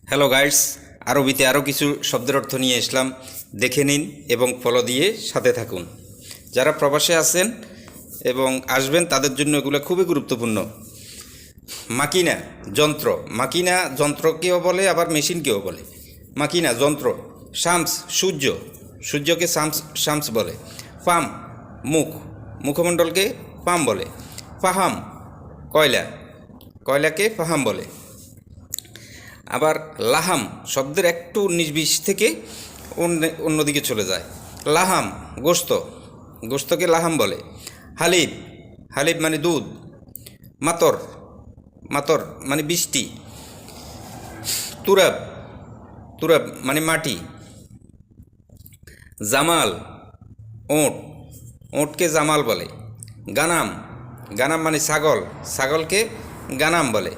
Hello guides, আরবিতে আরও কিছু শব্দের অর্থ নিয়ে আসলাম, দেখে নিন এবং ফলো দিয়ে সাথে থাকুন। যারা প্রবাসে আছেন এবং আসবেন তাদের জন্য এগুলো খুবই গুরুত্বপূর্ণ। মাকিনা যন্ত্র, মাকিনা যন্ত্রকেও বলে আবার মেশিনকেও বলে। মাকিনা যন্ত্র। শামস সূর্য, সূর্যকে শামস শামস বলে। ফাম মুখ, মুখমণ্ডলকে ফাম বলে। ফাহাম কয়লা, কয়লাকে ফাহাম বলে। আবার লাহাম শব্দের একটু 19-20 থেকে অন্যদিকে চলে যায়। লাহাম গোস্ত, গোস্তকে লাহাম বলে। হালিব, হালিব মানে দুধ। মাতর, মাতর মানে বৃষ্টি। তুরাব, তুরাব মানে মাটি। জামাল ওঁট, ওঁটকে জামাল বলে। গানাম, গানাম মানে ছাগল, ছাগলকে গানাম বলে।